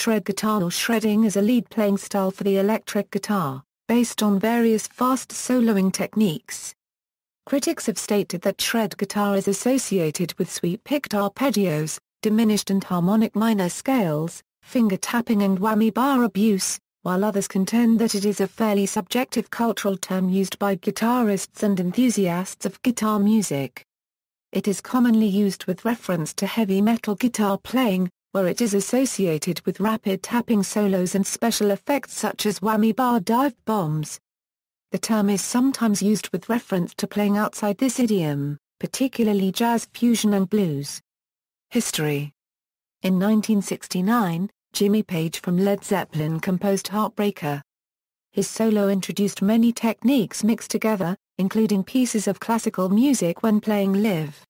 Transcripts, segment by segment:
shred guitar or shredding is a lead playing style for the electric guitar, based on various fast soloing techniques. Critics have stated that shred guitar is associated with sweep-picked arpeggios, diminished and harmonic minor scales, finger tapping and whammy-bar abuse, while others contend that it is a fairly subjective cultural term used by guitarists and enthusiasts of guitar music. It is commonly used with reference to heavy metal guitar playing, where it is associated with rapid tapping solos and special effects such as whammy-bar dive bombs. The term is sometimes used with reference to playing outside this idiom, particularly jazz fusion and blues. History. In 1969, Jimmy Page from Led Zeppelin composed Heartbreaker. His solo introduced many techniques mixed together, including pieces of classical music when playing live.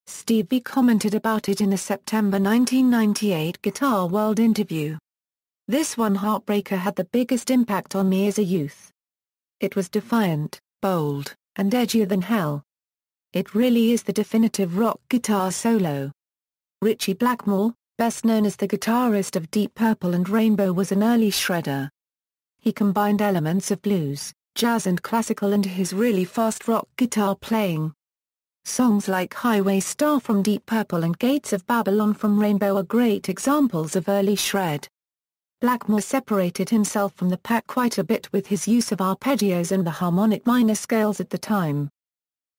Steve V commented about it in a September 1998 Guitar World interview. "This one Heartbreaker had the biggest impact on me as a youth. It was defiant, bold, and edgier than hell. It really is the definitive rock guitar solo." Ritchie Blackmore, best known as the guitarist of Deep Purple and Rainbow, was an early shredder. He combined elements of blues, jazz and classical into his really fast rock guitar playing. Songs like Highway Star from Deep Purple and Gates of Babylon from Rainbow are great examples of early shred. Blackmore separated himself from the pack quite a bit with his use of arpeggios and the harmonic minor scales at the time.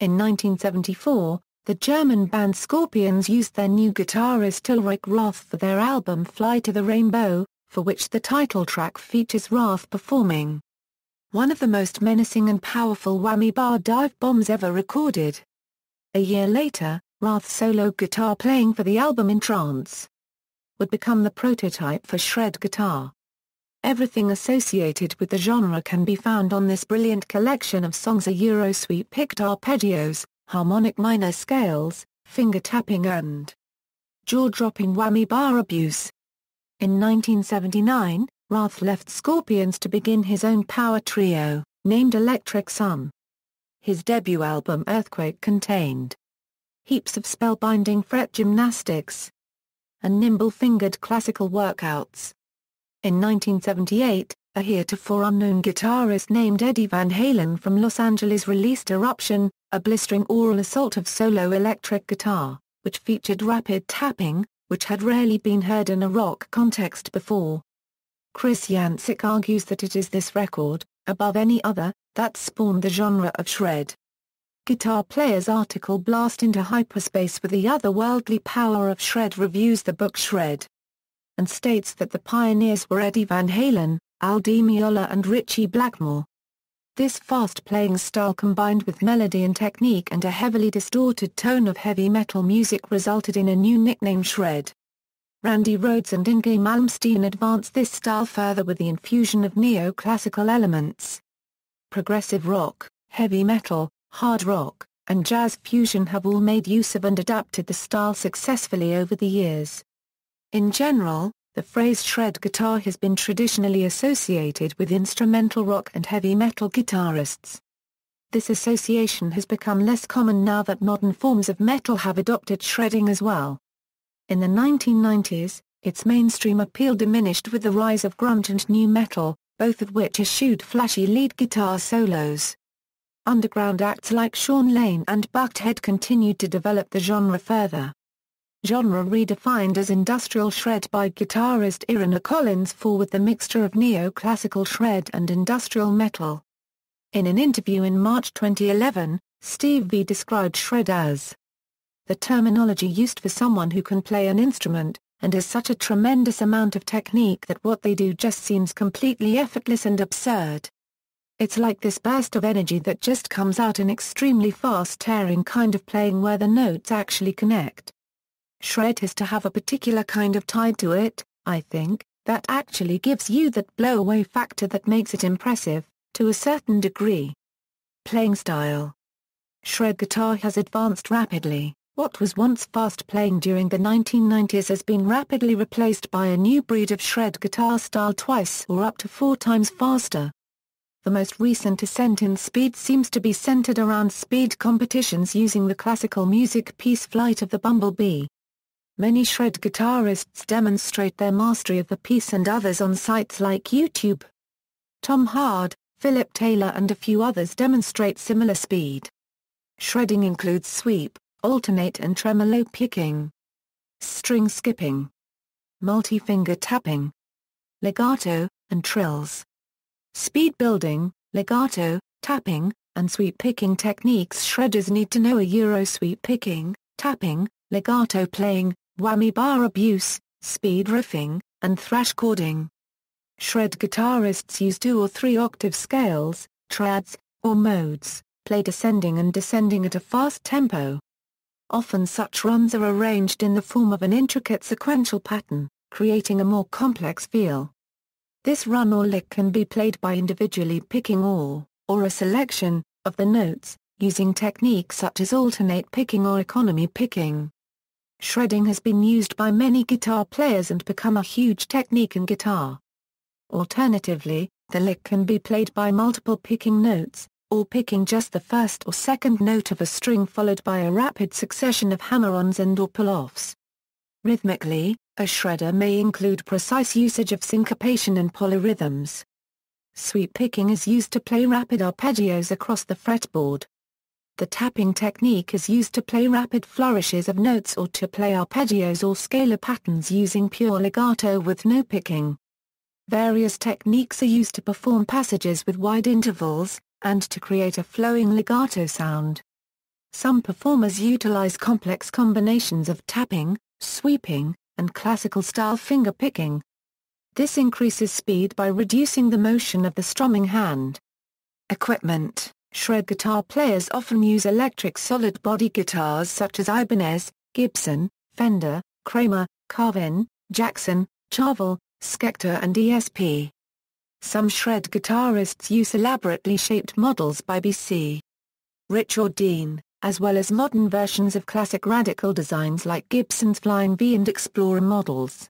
In 1974, the German band Scorpions used their new guitarist Ulrich Rath for their album Fly to the Rainbow, for which the title track features Rath performing. One of the most menacing and powerful whammy-bar dive bombs ever recorded. A year later, Rath's solo guitar playing for the album In Trance would become the prototype for shred guitar. Everything associated with the genre can be found on this brilliant collection of songs: Euro sweep-picked arpeggios, harmonic minor scales, finger tapping and jaw-dropping whammy-bar abuse. In 1979, Rath left Scorpions to begin his own power trio, named Electric Sun. His debut album Earthquake contained heaps of spellbinding fret gymnastics and nimble-fingered classical workouts. In 1978, a heretofore unknown guitarist named Eddie Van Halen from Los Angeles released Eruption, a blistering oral assault of solo electric guitar, which featured rapid tapping, which had rarely been heard in a rock context before. Chris Yancek argues that it is this record, above any other, that spawned the genre of shred. Guitar Player's article Blast into Hyperspace with the Otherworldly Power of Shred reviews the book Shred, and states that the pioneers were Eddie Van Halen, Al Di Meola and Ritchie Blackmore. This fast-playing style combined with melody and technique and a heavily distorted tone of heavy metal music resulted in a new nickname Shred. Randy Rhoads and Inge Malmsteen advanced this style further with the infusion of neoclassical elements. Progressive rock, heavy metal, hard rock, and jazz fusion have all made use of and adapted the style successfully over the years. In general, the phrase shred guitar has been traditionally associated with instrumental rock and heavy metal guitarists. This association has become less common now that modern forms of metal have adopted shredding as well. In the 1990s, its mainstream appeal diminished with the rise of grunge and nu metal, both of which eschewed flashy lead guitar solos. Underground acts like Sean Lane and Buckethead continued to develop the genre further. Genre redefined as industrial shred by guitarist Irina Collins for with the mixture of neoclassical shred and industrial metal. In an interview in March 2011, Steve V described shred as the terminology used for someone who can play an instrument, and has such a tremendous amount of technique that what they do just seems completely effortless and absurd. It's like this burst of energy that just comes out in extremely fast tearing kind of playing where the notes actually connect. Shred has to have a particular kind of tide to it, I think, that actually gives you that blow-away factor that makes it impressive, to a certain degree. Playing style. Shred guitar has advanced rapidly. What was once fast playing during the 1990s has been rapidly replaced by a new breed of shred guitar style twice or up to 4 times faster. The most recent ascent in speed seems to be centered around speed competitions using the classical music piece Flight of the Bumblebee. Many shred guitarists demonstrate their mastery of the piece and others on sites like YouTube. Tom Hard, Philip Taylor and a few others demonstrate similar speed. Shredding includes sweep, alternate and tremolo picking, string skipping, multi-finger tapping, legato, and trills. Speed building, legato, tapping, and sweep picking techniques. Shredders need to know a Euro sweep picking, tapping, legato playing, whammy-bar abuse, speed riffing, and thrash chording. Shred guitarists use 2 or 3 octave scales, triads, or modes, played ascending and descending at a fast tempo. Often such runs are arranged in the form of an intricate sequential pattern, creating a more complex feel. This run or lick can be played by individually picking all, or a selection, of the notes, using techniques such as alternate picking or economy picking. Shredding has been used by many guitar players and become a huge technique in guitar. Alternatively, the lick can be played by multiple picking notes, or picking just the first or second note of a string followed by a rapid succession of hammer-ons and/or pull-offs. Rhythmically, a shredder may include precise usage of syncopation and polyrhythms. Sweep picking is used to play rapid arpeggios across the fretboard. The tapping technique is used to play rapid flourishes of notes or to play arpeggios or scalar patterns using pure legato with no picking. Various techniques are used to perform passages with wide intervals, and to create a flowing legato sound. Some performers utilize complex combinations of tapping, sweeping, and classical-style finger picking. This increases speed by reducing the motion of the strumming hand. Equipment. Shred guitar players often use electric solid-body guitars such as Ibanez, Gibson, Fender, Kramer, Carvin, Jackson, Charvel, Schecter and ESP. Some shred guitarists use elaborately shaped models by B.C. Rich or Dean, as well as modern versions of classic radical designs like Gibson's Flying V and Explorer models.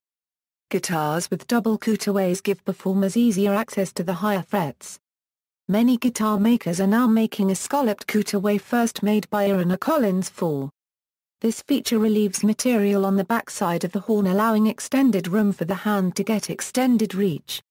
Guitars with double cutaways give performers easier access to the higher frets. Many guitar makers are now making a scalloped cutaway, first made by Aaron Collins IV. This feature relieves material on the backside of the horn, allowing extended room for the hand to get extended reach.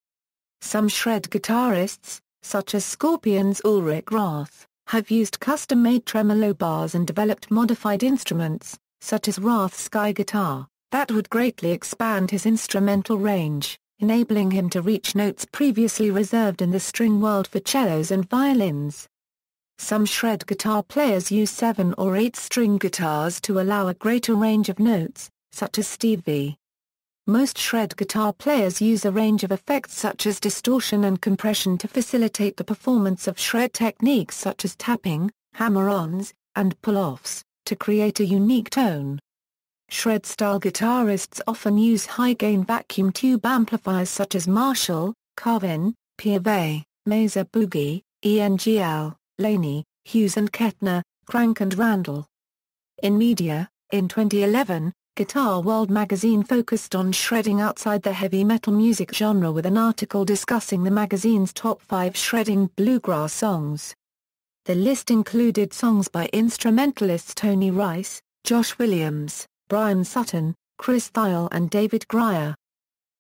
Some shred guitarists, such as Scorpion's Ulrich Rath, have used custom-made tremolo bars and developed modified instruments, such as Rath's Sky guitar, that would greatly expand his instrumental range, enabling him to reach notes previously reserved in the string world for cellos and violins. Some shred guitar players use 7 or 8-string guitars to allow a greater range of notes, such as Steve V. Most shred guitar players use a range of effects such as distortion and compression to facilitate the performance of shred techniques such as tapping, hammer-ons, and pull-offs, to create a unique tone. Shred-style guitarists often use high-gain vacuum tube amplifiers such as Marshall, Carvin, Piave, Mesa Boogie, ENGL, Laney, Hughes and Kettner, Crank and Randall. In media, in 2011, Guitar World magazine focused on shredding outside the heavy metal music genre with an article discussing the magazine's top 5 shredding bluegrass songs. The list included songs by instrumentalists Tony Rice, Josh Williams, Brian Sutton, Chris Thile and David Grier.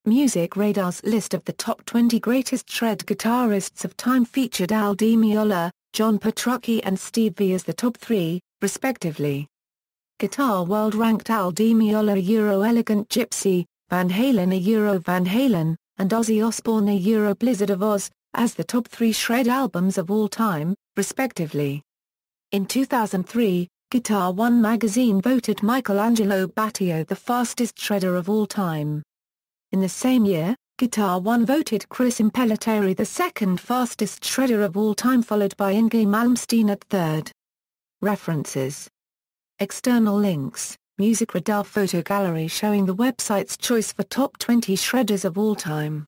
Music Radar's list of the top 20 greatest shred guitarists of time featured Al Di Meola, John Petrucci and Steve V as the top 3, respectively. Guitar World ranked Al Di Meola a Euro Elegant Gypsy, Van Halen a Euro Van Halen, and Ozzy Osbourne a Euro Blizzard of Oz, as the top 3 shred albums of all time, respectively. In 2003, Guitar One magazine voted Michelangelo Battio the fastest shredder of all time. In the same year, Guitar One voted Chris Impellitteri the second fastest shredder of all time, followed by Inge Malmsteen at third. References. External links: Music Radar photo gallery showing the website's choice for top 20 shredders of all time.